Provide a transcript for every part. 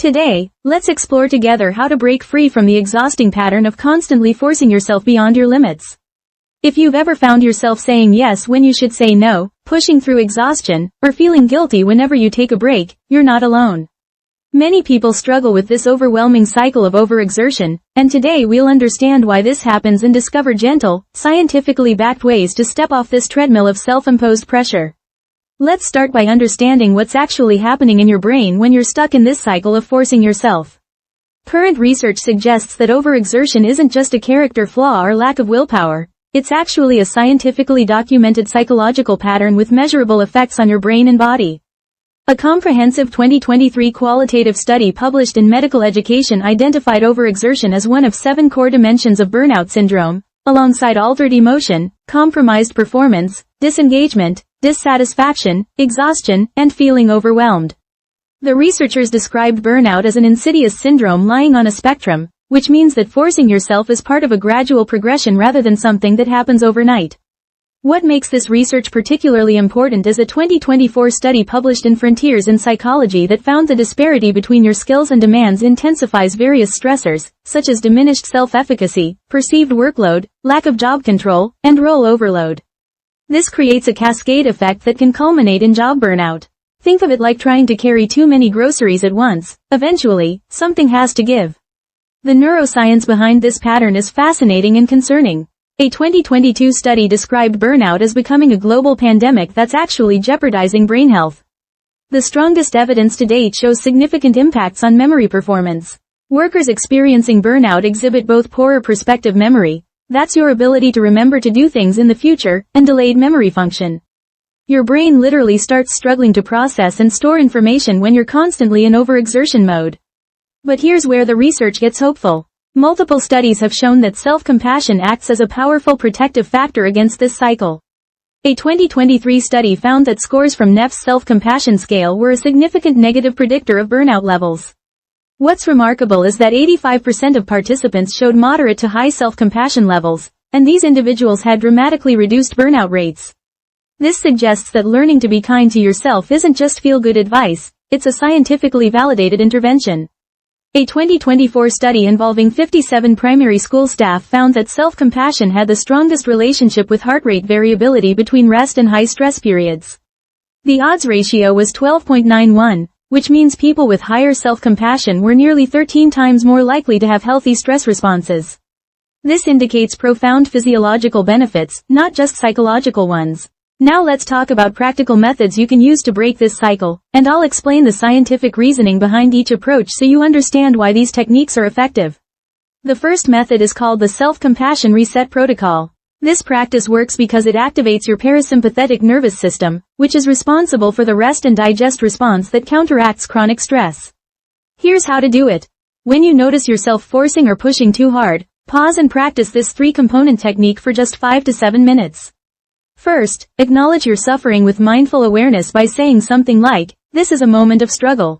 Today, let's explore together how to break free from the exhausting pattern of constantly forcing yourself beyond your limits. If you've ever found yourself saying yes when you should say no, pushing through exhaustion, or feeling guilty whenever you take a break, you're not alone. Many people struggle with this overwhelming cycle of overexertion, and today we'll understand why this happens and discover gentle, scientifically backed ways to step off this treadmill of self-imposed pressure. Let's start by understanding what's actually happening in your brain when you're stuck in this cycle of forcing yourself. Current research suggests that overexertion isn't just a character flaw or lack of willpower. It's actually a scientifically documented psychological pattern with measurable effects on your brain and body. A comprehensive 2023 qualitative study published in Medical Education identified overexertion as one of 7 core dimensions of burnout syndrome, alongside altered emotion, compromised performance, disengagement, dissatisfaction, exhaustion, and feeling overwhelmed. The researchers described burnout as an insidious syndrome lying on a spectrum, which means that forcing yourself is part of a gradual progression rather than something that happens overnight. What makes this research particularly important is a 2024 study published in Frontiers in Psychology that found the disparity between your skills and demands intensifies various stressors, such as diminished self-efficacy, perceived workload, lack of job control, and role overload. This creates a cascade effect that can culminate in job burnout. Think of it like trying to carry too many groceries at once. Eventually, something has to give. The neuroscience behind this pattern is fascinating and concerning. A 2022 study described burnout as becoming a global pandemic that's actually jeopardizing brain health. The strongest evidence to date shows significant impacts on memory performance. Workers experiencing burnout exhibit both poorer perspective memory, that's your ability to remember to do things in the future, and delayed memory function. Your brain literally starts struggling to process and store information when you're constantly in overexertion mode. But here's where the research gets hopeful. Multiple studies have shown that self-compassion acts as a powerful protective factor against this cycle. A 2023 study found that scores from Neff's self-compassion scale were a significant negative predictor of burnout levels. What's remarkable is that 85% of participants showed moderate to high self-compassion levels, and these individuals had dramatically reduced burnout rates. This suggests that learning to be kind to yourself isn't just feel-good advice, it's a scientifically validated intervention. A 2024 study involving 57 primary school staff found that self-compassion had the strongest relationship with heart rate variability between rest and high-stress periods. The odds ratio was 12.91, which means people with higher self-compassion were nearly 13 times more likely to have healthy stress responses. This indicates profound physiological benefits, not just psychological ones. Now let's talk about practical methods you can use to break this cycle, and I'll explain the scientific reasoning behind each approach so you understand why these techniques are effective. The first method is called the Self-Compassion Reset Protocol. This practice works because it activates your parasympathetic nervous system, which is responsible for the rest and digest response that counteracts chronic stress. Here's how to do it. When you notice yourself forcing or pushing too hard, pause and practice this 3-component technique for just 5 to 7 minutes. First, acknowledge your suffering with mindful awareness by saying something like, "This is a moment of struggle."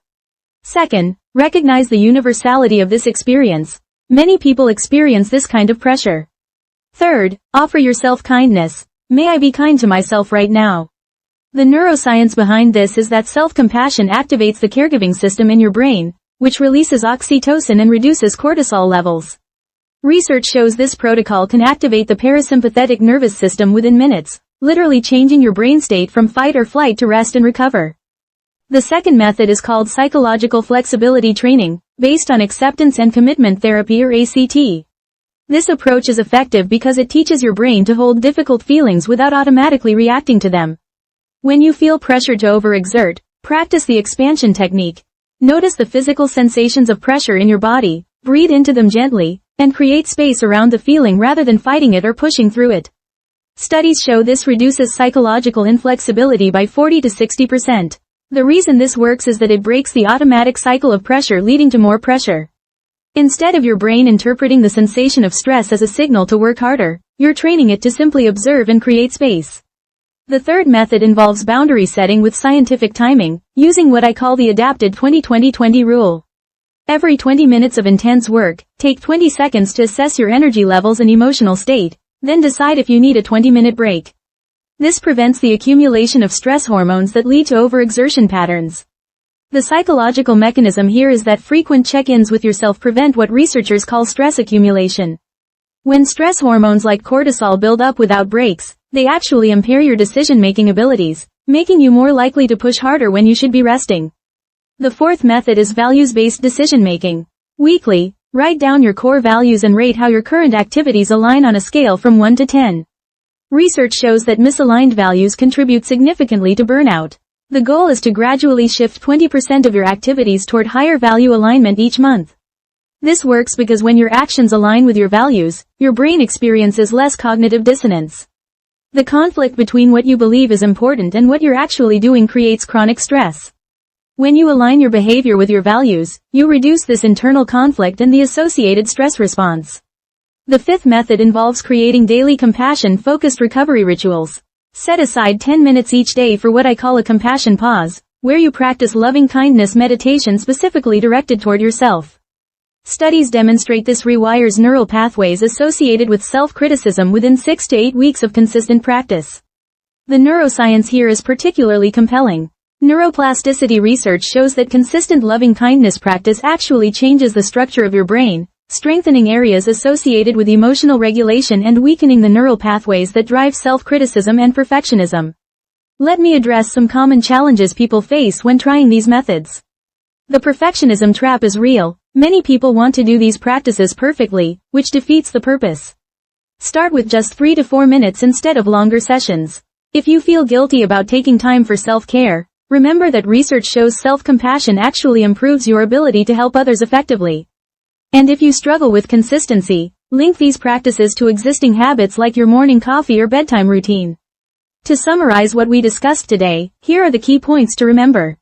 Second, recognize the universality of this experience. Many people experience this kind of pressure. Third, offer yourself kindness. May I be kind to myself right now? The neuroscience behind this is that self-compassion activates the caregiving system in your brain, which releases oxytocin and reduces cortisol levels. Research shows this protocol can activate the parasympathetic nervous system within minutes, literally changing your brain state from fight or flight to rest and recover. The second method is called psychological flexibility training, based on acceptance and commitment therapy or ACT. This approach is effective because it teaches your brain to hold difficult feelings without automatically reacting to them. When you feel pressure to overexert, practice the expansion technique. Notice the physical sensations of pressure in your body, breathe into them gently, and create space around the feeling rather than fighting it or pushing through it. Studies show this reduces psychological inflexibility by 40 to 60%. The reason this works is that it breaks the automatic cycle of pressure leading to more pressure. Instead of your brain interpreting the sensation of stress as a signal to work harder, you're training it to simply observe and create space. The third method involves boundary setting with scientific timing, using what I call the adapted 20-20-20 rule. Every 20 minutes of intense work, take 20 seconds to assess your energy levels and emotional state, then decide if you need a 20-minute break. This prevents the accumulation of stress hormones that lead to overexertion patterns. The psychological mechanism here is that frequent check-ins with yourself prevent what researchers call stress accumulation. When stress hormones like cortisol build up without breaks, they actually impair your decision-making abilities, making you more likely to push harder when you should be resting. The fourth method is values-based decision-making. Weekly, write down your core values and rate how your current activities align on a scale from 1 to 10. Research shows that misaligned values contribute significantly to burnout. The goal is to gradually shift 20% of your activities toward higher value alignment each month. This works because when your actions align with your values, your brain experiences less cognitive dissonance. The conflict between what you believe is important and what you're actually doing creates chronic stress. When you align your behavior with your values, you reduce this internal conflict and the associated stress response. The fifth method involves creating daily compassion-focused recovery rituals. Set aside 10 minutes each day for what I call a compassion pause, where you practice loving-kindness meditation specifically directed toward yourself. Studies demonstrate this rewires neural pathways associated with self-criticism within 6 to 8 weeks of consistent practice. The neuroscience here is particularly compelling. Neuroplasticity research shows that consistent loving-kindness practice actually changes the structure of your brain, strengthening areas associated with emotional regulation and weakening the neural pathways that drive self-criticism and perfectionism. Let me address some common challenges people face when trying these methods. The perfectionism trap is real. Many people want to do these practices perfectly, which defeats the purpose. Start with just 3 to 4 minutes instead of longer sessions. If you feel guilty about taking time for self-care, remember that research shows self-compassion actually improves your ability to help others effectively. And if you struggle with consistency, link these practices to existing habits like your morning coffee or bedtime routine. To summarize what we discussed today, here are the key points to remember.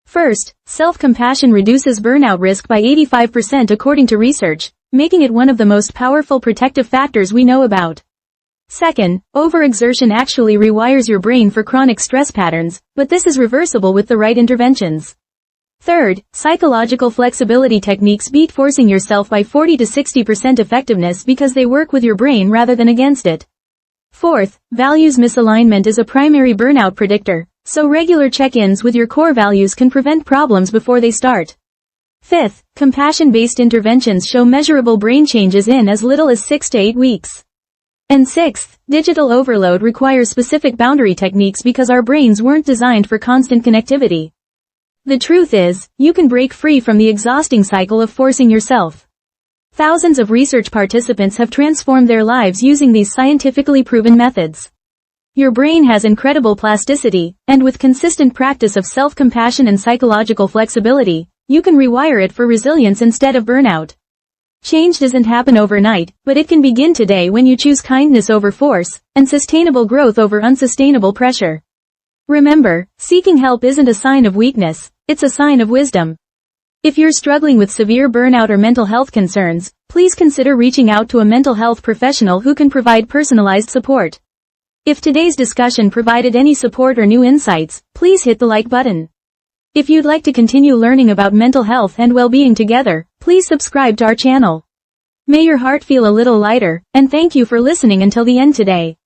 First, self-compassion reduces burnout risk by 85% according to research, making it one of the most powerful protective factors we know about. Second, overexertion actually rewires your brain for chronic stress patterns, but this is reversible with the right interventions. Third, psychological flexibility techniques beat forcing yourself by 40 to 60% effectiveness because they work with your brain rather than against it. Fourth, values misalignment is a primary burnout predictor, so regular check-ins with your core values can prevent problems before they start. Fifth, compassion-based interventions show measurable brain changes in as little as 6 to 8 weeks. And sixth, digital overload requires specific boundary techniques because our brains weren't designed for constant connectivity. The truth is, you can break free from the exhausting cycle of forcing yourself. Thousands of research participants have transformed their lives using these scientifically proven methods. Your brain has incredible plasticity, and with consistent practice of self-compassion and psychological flexibility, you can rewire it for resilience instead of burnout. Change doesn't happen overnight, but it can begin today when you choose kindness over force, and sustainable growth over unsustainable pressure. Remember, seeking help isn't a sign of weakness, it's a sign of wisdom. If you're struggling with severe burnout or mental health concerns, please consider reaching out to a mental health professional who can provide personalized support. If today's discussion provided any support or new insights, please hit the like button. If you'd like to continue learning about mental health and well-being together, please subscribe to our channel. May your heart feel a little lighter, and thank you for listening until the end today.